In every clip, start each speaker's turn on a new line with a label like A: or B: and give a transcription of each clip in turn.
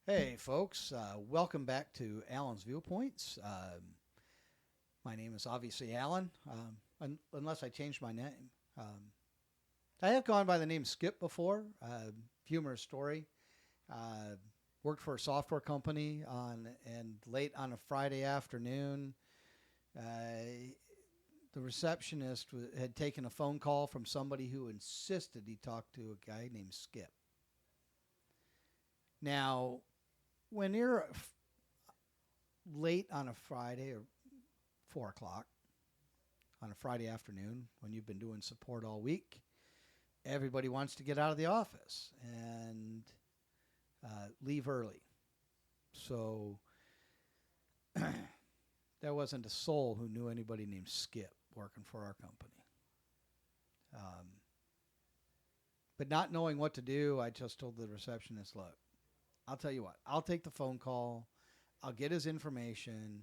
A: Hey, folks. Welcome back to Alan's Viewpoints. My name is obviously Alan, unless I changed my name. I have gone by the name Skip before. Humorous story. Uh, Worked for a software company and late on a Friday afternoon, uh, the receptionist had taken a phone call from somebody who insisted he talk to a guy named Skip. Now, when you're late on a Friday or 4 o'clock on a Friday afternoon when you've been doing support all week, everybody wants to get out of the office and leave early. So there wasn't a soul who knew anybody named Skip working for our company. Um, but not knowing what to do, I just told the receptionist, look, I'll tell you what, I'll take the phone call, I'll get his information.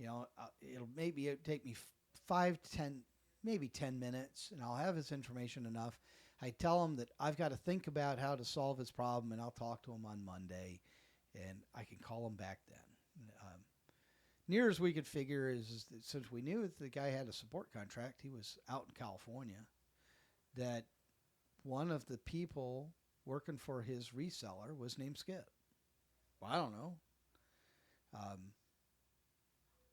A: It'll take me 5 to 10, maybe 10 minutes, and I'll have his information enough. I tell him that I've got to think about how to solve his problem, and I'll talk to him on Monday, and I can call him back then. Near as we could figure is that since we knew that the guy had a support contract, he was out in California, that one of the people working for his reseller was named Skip. Well, I don't know. Um,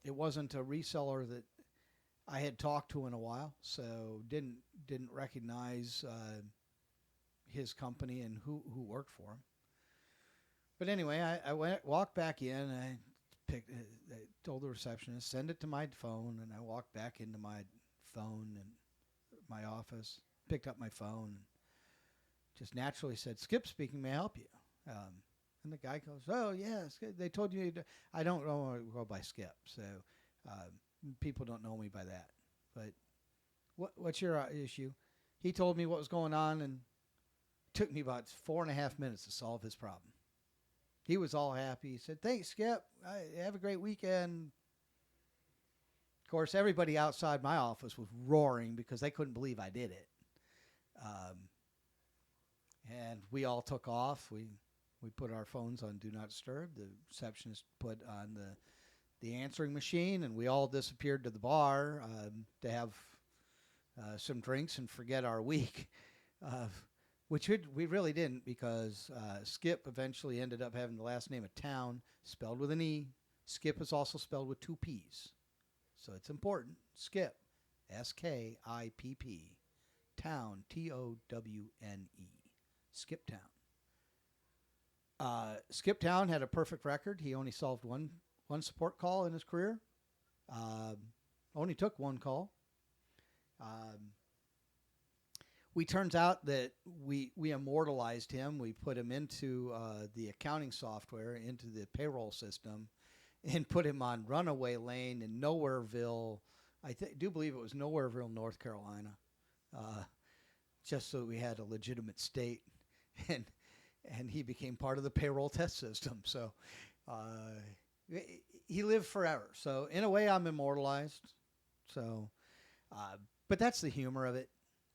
A: it wasn't a reseller that I had talked to in a while, so didn't recognize his company and who worked for him. But anyway, I walked back in. And I told the receptionist send it to my phone, and I walked back into my phone and my office, picked up my phone, and just naturally said, "Skip speaking. May I help you?" And the guy goes, "Oh yes, they told you." I don't know go by Skip, so people don't know me by that. But what's your issue? He told me what was going on, and it took me about 4.5 minutes to solve his problem. He was all happy. He said, "Thanks, Skip. Have a great weekend." Of course, everybody outside my office was roaring because they couldn't believe I did it. Um, and we all took off. We put our phones on Do Not Disturb. The receptionist put on the answering machine, and we all disappeared to the bar to have some drinks and forget our week, uh, which we really didn't because Skip eventually ended up having the last name of Town spelled with an E. Skip is also spelled with two P's, so it's important. Skip, Skipp, Town, Towne, Skip Town. Skip Town had a perfect record. He only solved one support call in his career. Um, Only took one call. Um, we turns out that we immortalized him. We put him into the accounting software, into the payroll system, and put him on Runaway Lane in Nowhereville. Do believe it was Nowhereville, North Carolina, uh, just so we had a legitimate state, and he became part of the payroll test system. So uh, he lived forever. So in a way, I'm immortalized. So, uh, but that's the humor of it.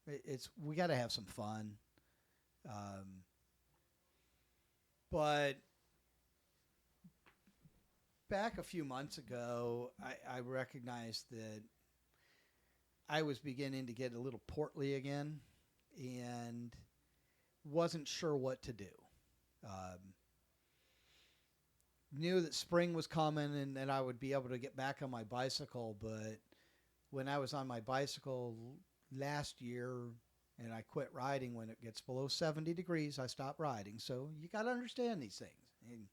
A: It's we got to have some fun. Um, but back a few months ago, I recognized that I was beginning to get a little portly again, and wasn't sure what to do. Um, Knew that spring was coming and that I would be able to get back on my bicycle, but when I was on my bicycle last year and I quit riding when it gets below 70 degrees, I stopped riding. So you got to understand these things. And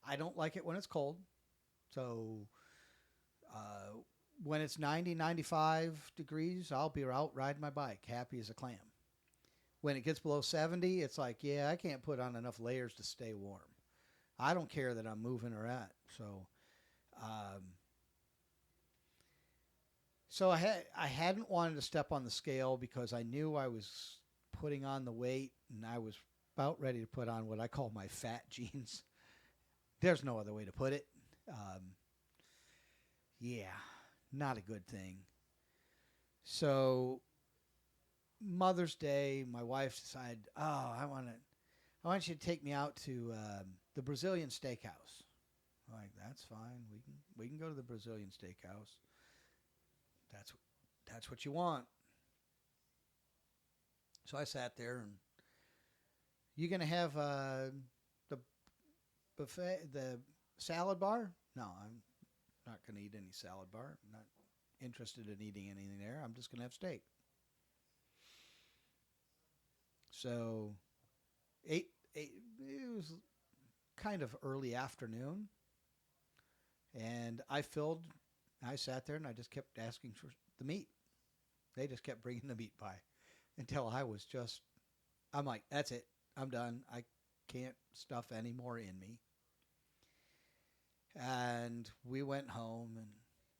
A: I don't like it when it's cold. So uh, when it's 90, 95 degrees, I'll be out riding my bike, happy as a clam. When it gets below 70, it's like, yeah, I can't put on enough layers to stay warm. I don't care that I'm moving or at. Um, so I hadn't wanted to step on the scale because I knew I was putting on the weight and I was about ready to put on what I call my fat jeans. There's no other way to put it. Um, yeah, not a good thing. So Mother's Day, my wife decided, oh, I want you to take me out to the Brazilian steakhouse. I'm like, that's fine. We can go to the Brazilian steakhouse. That's that's what you want. So I sat there and you gonna have the buffet, the salad bar? No, I'm not gonna eat any salad bar. I'm not interested in eating anything there. I'm just gonna have steak. So ate it was kind of early afternoon, and I sat there and I just kept asking for the meat. They just kept bringing the meat by until I'm like, that's it. I'm done. I can't stuff any more in me. And we went home, and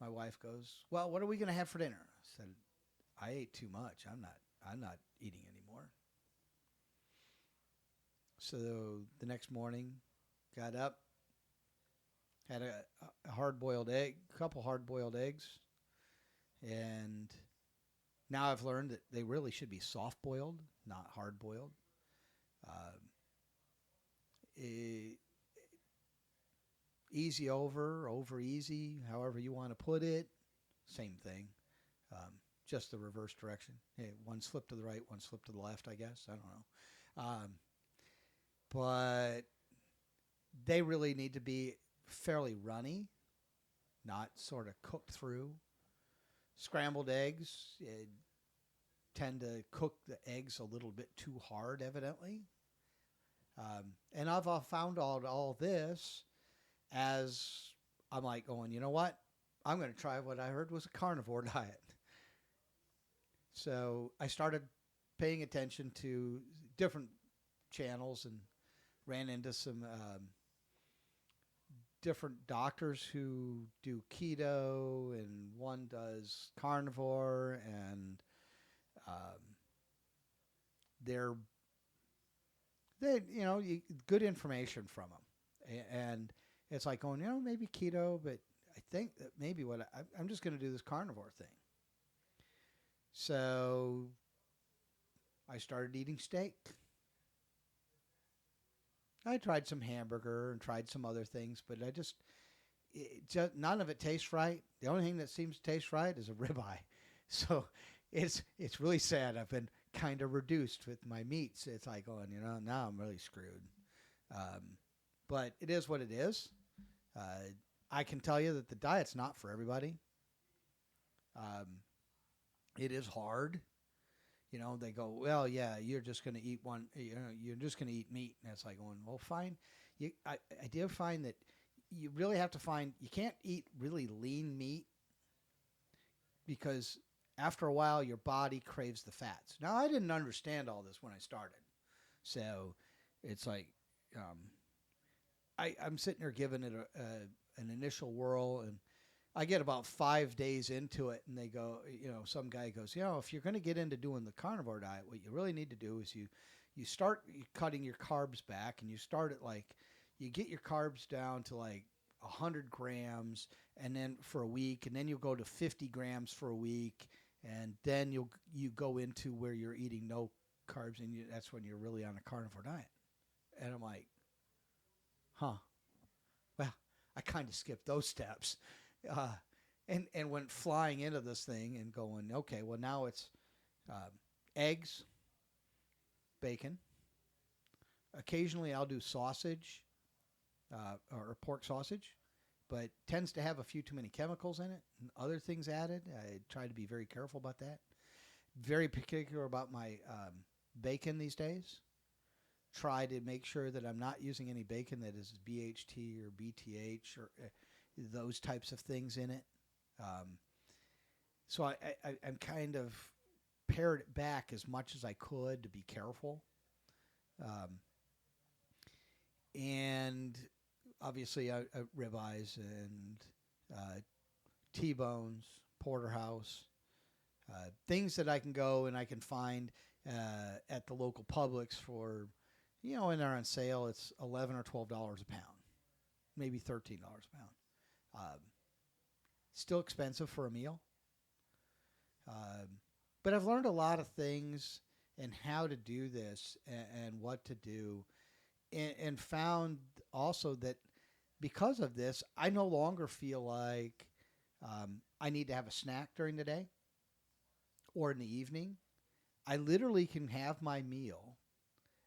A: my wife goes, "Well, what are we going to have for dinner?" I said, "I ate too much. I'm not eating anymore." So the next morning, got up, had a hard boiled egg, a couple hard boiled eggs, and now I've learned that they really should be soft boiled, not hard boiled. Uh, e- Easy over easy, however you want to put it, same thing. Um, just the reverse direction. Hey, one slip to the right, one slip to the left, I guess. I don't know. But they really need to be fairly runny, not sort of cooked through. Scrambled eggs tend to cook the eggs a little bit too hard, evidently. And I've found out all this as I'm like going, you know what? I'm going to try what I heard was a carnivore diet. So I started paying attention to different channels and ran into some different doctors who do keto, and one does carnivore, and um, they're good information from them, and it's like going, maybe keto, but I think that maybe I'm just going to do this carnivore thing. So I started eating steak. I tried some hamburger and tried some other things, but none of it tastes right. The only thing that seems to taste right is a ribeye. So it's really sad. I've been kind of reduced with my meats. It's like going, now I'm really screwed. But it is what it is. I can tell you that the diet's not for everybody. Um, it is hard. They go, well, yeah, you're just going to eat one. You're just going to eat meat, and it's like going, well, fine. I do find that you really have to find you can't eat really lean meat because after a while your body craves the fats. Now I didn't understand all this when I started, so it's like I'm sitting there giving it an initial whirl, and I get about 5 days into it, and they go, some guy goes, if you're going to get into doing the carnivore diet, what you really need to do is you start cutting your carbs back, and you start at you get your carbs down to 100 grams, and then for a week, and then you'll go to 50 grams for a week, and then you go into where you're eating no carbs, and that's when you're really on a carnivore diet. And I'm like, huh, well, I kind of skipped those steps. Uh, and went flying into this thing and going, okay, well, now it's uh, eggs, bacon. Occasionally I'll do sausage or pork sausage, but tends to have a few too many chemicals in it and other things added. I try to be very careful about that. Very particular about my bacon these days. Try to make sure that I'm not using any bacon that is BHT or BTH or those types of things in it. So I'm kind of pared it back as much as I could to be careful. Um, and obviously ribeyes and T-bones, porterhouse, things that I can go and I can find at the local Publix for, when they're on sale, it's $11 or $12 a pound, maybe $13 a pound. Um, Still expensive for a meal. But I've learned a lot of things and how to do this and what to do and found also that because of this, I no longer feel like I need to have a snack during the day or in the evening. I literally can have my meal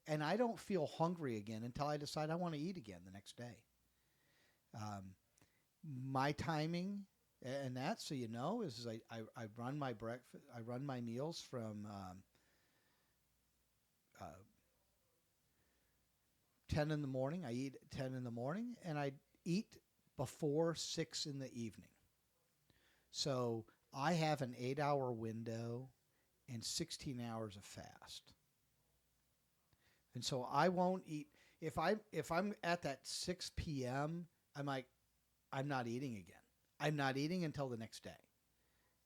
A: and I don't feel hungry again until I decide I want to eat again the next day. Um, my timing, and that, so you know, is I run my breakfast, I run my meals from uh, 10 in the morning. I eat at 10 in the morning, and I eat before 6 in the evening. So I have an 8-hour window and 16 hours of fast. And so I won't eat if I'm at that 6 p.m. I'm like I'm not eating again. I'm not eating until the next day.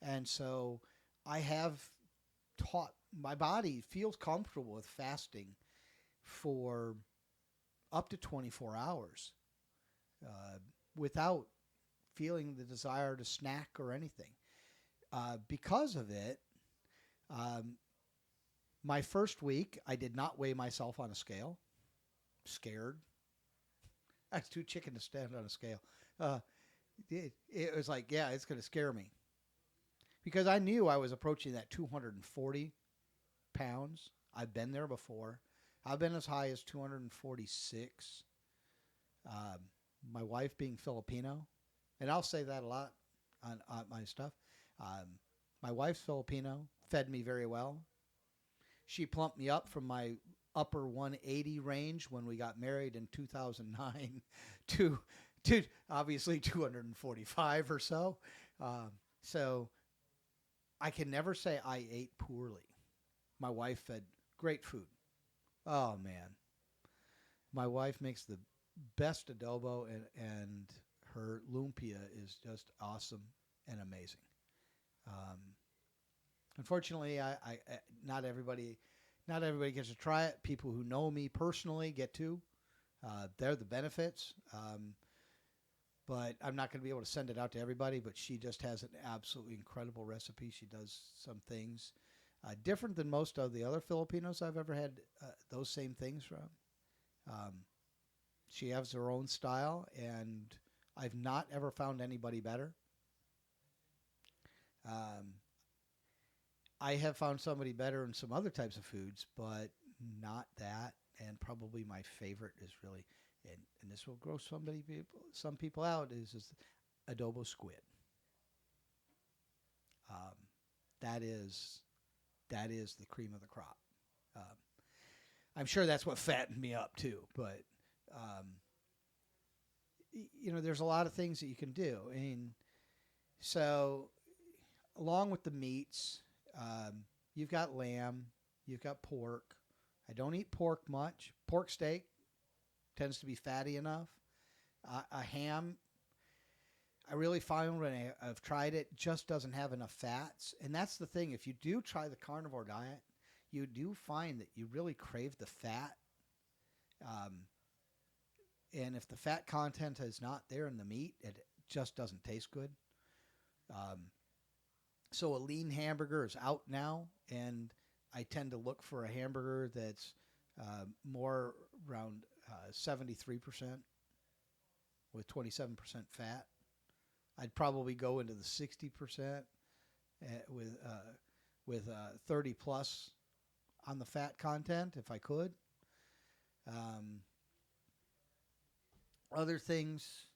A: And so I have taught my body feels comfortable with fasting for up to 24 hours uh, without feeling the desire to snack or anything. Because of it, um, my first week, I did not weigh myself on a scale. Scared. I was too chicken to stand on a scale. Uh, it was like, yeah, it's going to scare me. Because I knew I was approaching that 240 pounds. I've been there before. I've been as high as 246. Um, my wife being Filipino, and I'll say that a lot on my stuff. Um, my wife's Filipino, fed me very well. She plumped me up from my upper 180 range when we got married in 2009 to, to obviously 245 or so. So I can never say I ate poorly. My wife fed great food. Oh, man. My wife makes the best adobo, and her lumpia is just awesome and amazing. Um, unfortunately, not everybody gets to try it. People who know me personally get to. They're the benefits. But I'm not going to be able to send it out to everybody. But she just has an absolutely incredible recipe. She does some things different than most of the other Filipinos I've ever had those same things from. Um, she has her own style, and I've not ever found anybody better. Um, I have found somebody better in some other types of foods, but not that. And probably my favorite is really, and this will gross some people out, is adobo squid. Um, that is that is the cream of the crop. Um, I'm sure that's what fattened me up too. But um, there's a lot of things that you can do. I mean, so along with the meats, you've got lamb, you've got pork. I don't eat pork much. Pork steak tends to be fatty enough. A ham, I really find when I've tried it, just doesn't have enough fats. And that's the thing. If you do try the carnivore diet, you do find that you really crave the fat. Um, and if the fat content is not there in the meat, it just doesn't taste good. Um, so a lean hamburger is out now, and I tend to look for a hamburger that's more around 73% with 27% fat. I'd probably go into the 60% with 30 plus on the fat content if I could. Um, Other things,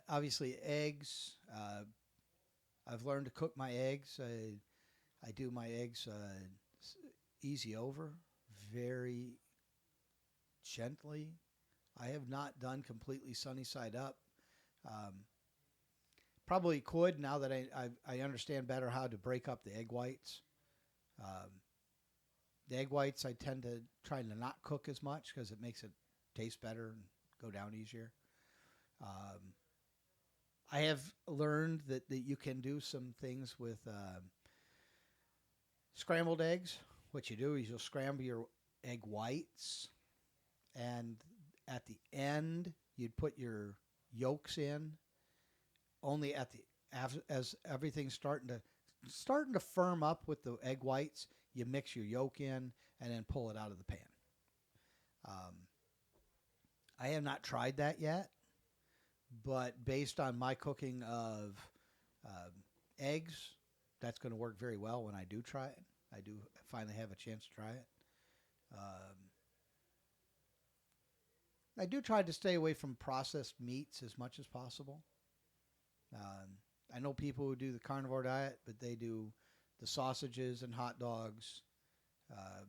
A: obviously eggs. I've learned to cook my eggs. I do my eggs easy over, very gently. I have not done completely sunny side up. Um, Probably could now that I understand better how to break up the egg whites. Um, the egg whites I tend to try to not cook as much because it makes it taste better and go down easier. Um, I have learned that you can do some things with scrambled eggs. What you do is you'll scramble your egg whites, and at the end you'd put your yolks in. Only at the as everything's starting to firm up with the egg whites, you mix your yolk in and then pull it out of the pan. Um, I have not tried that yet, but based on my cooking of um, eggs, that's going to work very well when I do try it. I do finally have a chance to try it. Um, I do try to stay away from processed meats as much as possible. Um, I know people who do the carnivore diet, but they do the sausages and hot dogs, uh,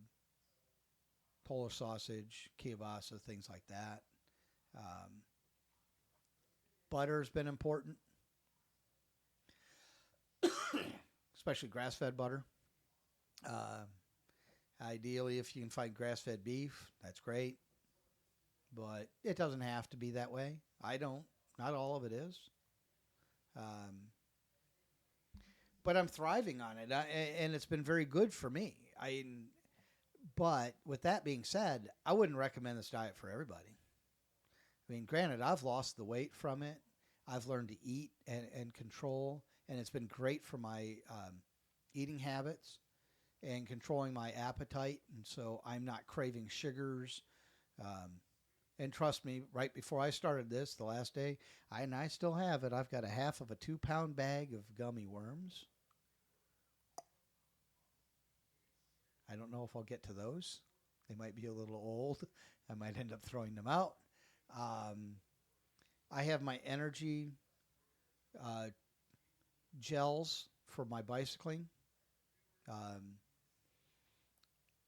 A: Polish sausage, kielbasa, things like that. Um, Butter's been important, especially grass-fed butter. Uh, Ideally, if you can find grass-fed beef, that's great, but it doesn't have to be that way. I don't. Not all of it is. Um, but I'm thriving on it, and it's been very good for me. But with that being said, I wouldn't recommend this diet for everybody. I mean, granted, I've lost the weight from it. I've learned to eat and control, and it's been great for my eating habits and controlling my appetite. And so I'm not craving sugars. Um, and trust me, right before I started this, the last day, and I still have it, I've got a half of a 2 pound bag of gummy worms. I don't know if I'll get to those. They might be a little old. I might end up throwing them out. Um, I have my energy uh, gels for my bicycling. Um,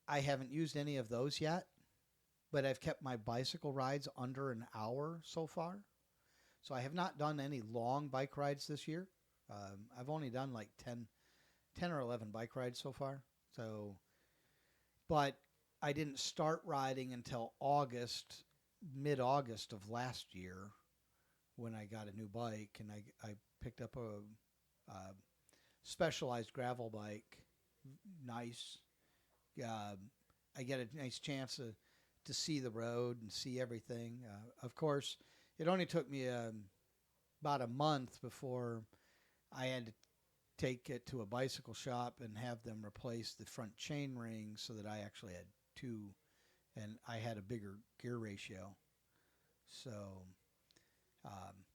A: I haven't used any of those yet, but I've kept my bicycle rides under an hour so far. So I have not done any long bike rides this year. I've only done like 10 or 11 bike rides so far. So, but I didn't start riding until August, mid-August of last year when I got a new bike, and I picked up a specialized gravel bike. Nice. Uh, I get a nice chance to see the road and see everything. Of course, it only took me about a month before I had to take it to a bicycle shop and have them replace the front chain ring so that I actually had two, and I had a bigger gear ratio. So,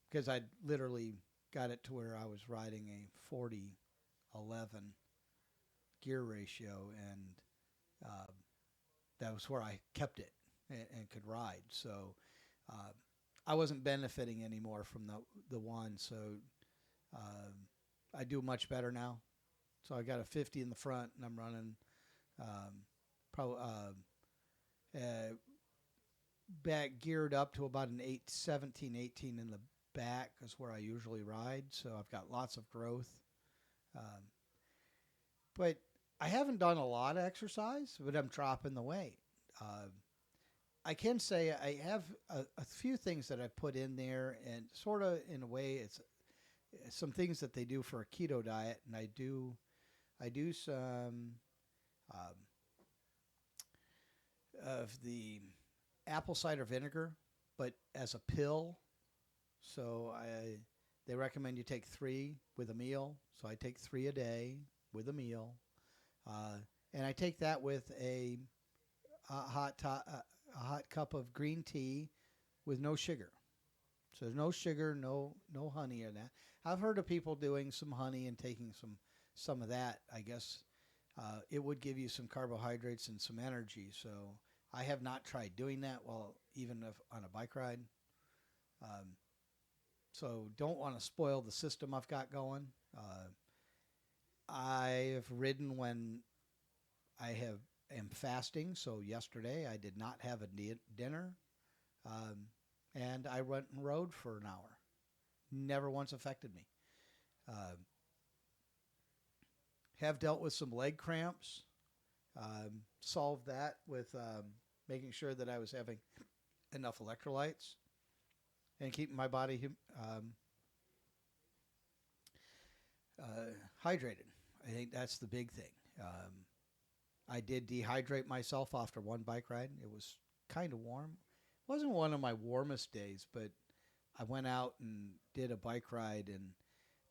A: because I literally got it to where I was riding a 40-11 gear ratio, and uh, that was where I kept it and could ride. So uh, I wasn't benefiting anymore from the one. So uh, I do much better now. So I got a 50 in the front, and I'm running probably back geared up to about an 817, 18 in the back is where I usually ride. So I've got lots of growth. Um, but I haven't done a lot of exercise, but I'm dropping the weight. Uh, I can say I have a few things that I've put in there, and sort of in a way, it's some things that they do for a keto diet, and I do some um, of the apple cider vinegar, but as a pill. So they recommend you take 3 with a meal. So I take 3 a day with a meal, uh, and I take that with a hot cup of green tea with no sugar. So there's no sugar, no honey in that. I've heard of people doing some honey and taking some of that. I guess it would give you some carbohydrates and some energy. So I have not tried doing that while even if on a bike ride. Um, so don't want to spoil the system I've got going. I've ridden when I am fasting. So yesterday I did not have a dinner, um, and I went and rode for an hour. Never once affected me. Uh, have dealt with some leg cramps. Solved that with making sure that I was having enough electrolytes and keeping my body hydrated. I think that's the big thing. I did dehydrate myself after one bike ride. It was kind of warm. It wasn't one of my warmest days, but I went out and did a bike ride, and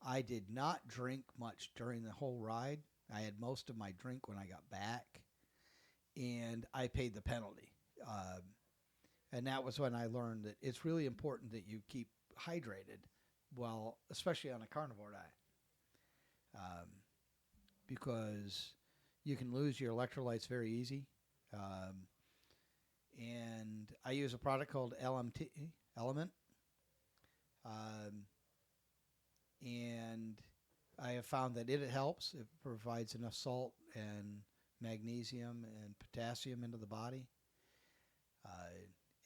A: I did not drink much during the whole ride. I had most of my drink when I got back, and I paid the penalty. And that was when I learned that it's really important that you keep hydrated, well, especially on a carnivore diet, um, because you can lose your electrolytes very easy. Um, and I use a product called LMT, Element, um, and I have found that it helps. It provides enough salt and magnesium and potassium into the body.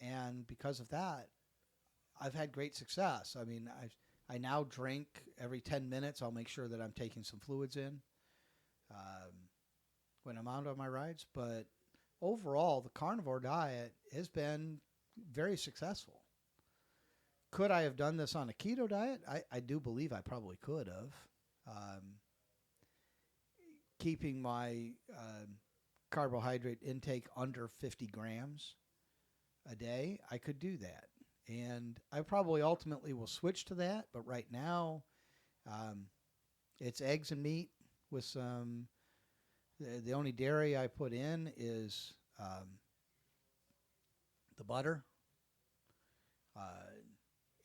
A: And because of that, I've had great success. I mean, I now drink every 10 minutes. I'll make sure that I'm taking some fluids in when I'm out on my rides. But overall, the carnivore diet has been very successful. Could I have done this on a keto diet? I do believe I probably could have. Um, Keeping my carbohydrate intake under 50 grams a day, I could do that. And I probably ultimately will switch to that. But right now, um, it's eggs and meat with some. The only dairy I put in is the butter.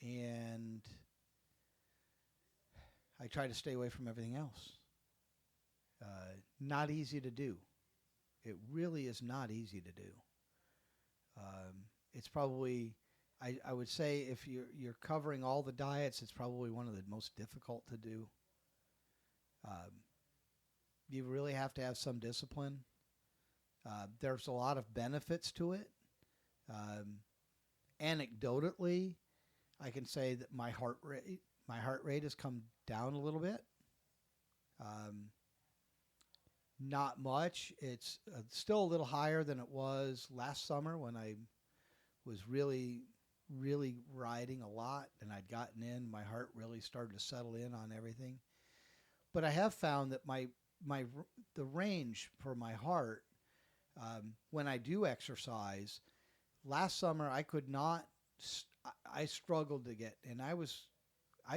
A: And I try to stay away from everything else. Not easy to do. It really is not easy to do. It's probably, I would say, if you're covering all the diets, it's probably one of the most difficult to do. Um, you really have to have some discipline. There's a lot of benefits to it. Um, Anecdotally, I can say that my heart rate has come down a little bit. Um, Not much. It's still a little higher than it was last summer when I was really, really riding a lot and I'd gotten in. My heart really started to settle in on everything. But I have found that my the range for my heart when I do exercise. Last summer I could not. I struggled to get, and I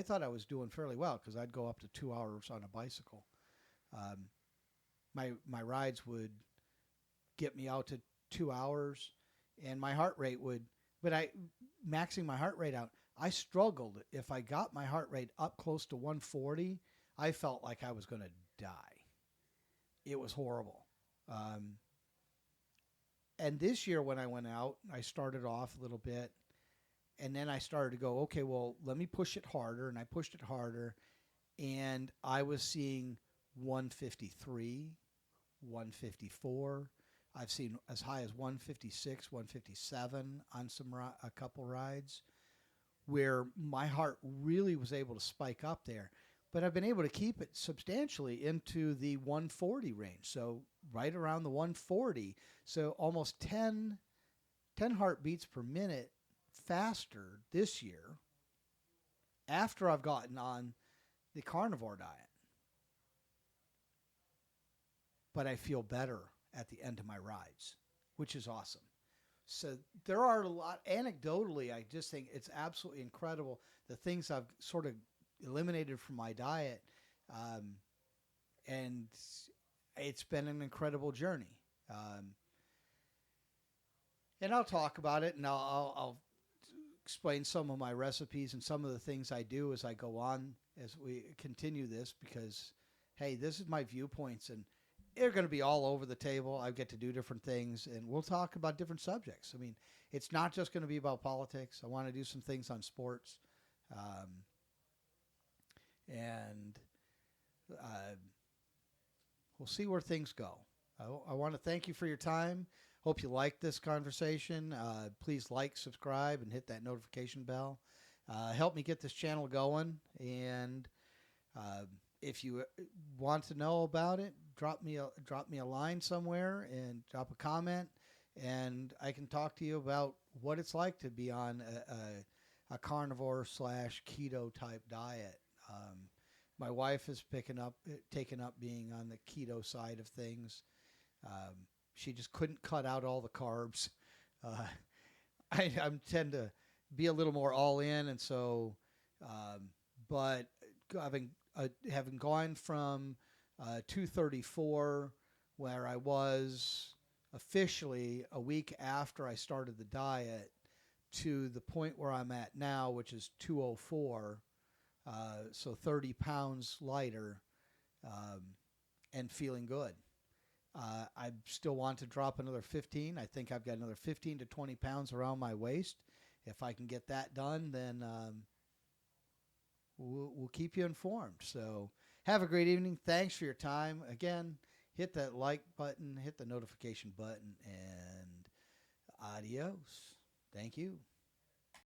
A: thought I was doing fairly well because I'd go up to 2 hours on a bicycle. Um, my rides would get me out to 2 hours, and my heart rate would. But maxing my heart rate out, I struggled. If I got my heart rate up close to 140, I felt like I was going to die. It was horrible. Um, and this year when I went out, I started off a little bit, and then I started to go, okay, well, let me push it harder, and I pushed it harder, and I was seeing 153, 154. I've seen as high as 156, 157 on a couple rides where my heart really was able to spike up there. But I've been able to keep it substantially into the 140 range. So right around the 140. So almost 10 heartbeats per minute faster this year after I've gotten on the carnivore diet. But I feel better at the end of my rides, which is awesome. So there are a lot, anecdotally, I just think it's absolutely incredible the things I've sort of eliminated from my diet. And it's been an incredible journey. And I'll talk about it, and I'll explain some of my recipes and some of the things I do as I go on, as we continue this, because, hey, this is my viewpoints, and they're going to be all over the table. I get to do different things, and we'll talk about different subjects. I mean, it's not just going to be about politics. I want to do some things on sports. And we'll see where things go. I want to thank you for your time. Hope you liked this conversation. Please like, subscribe, and hit that notification bell. Help me get this channel going. And if you want to know about it, drop me a line somewhere and drop a comment, and I can talk to you about what it's like to be on a carnivore / keto type diet. My wife is taken up being on the keto side of things. She just couldn't cut out all the carbs. I tend to be a little more all in, and so, but having gone from 234, where I was officially a week after I started the diet, to the point where I'm at now, which is 204, so 30 pounds lighter, um, and feeling good. I still want to drop another 15. I think I've got another 15 to 20 pounds around my waist. If I can get that done, then we'll keep you informed. So have a great evening. Thanks for your time. Again, hit that like button, hit the notification button, and adios. Thank you.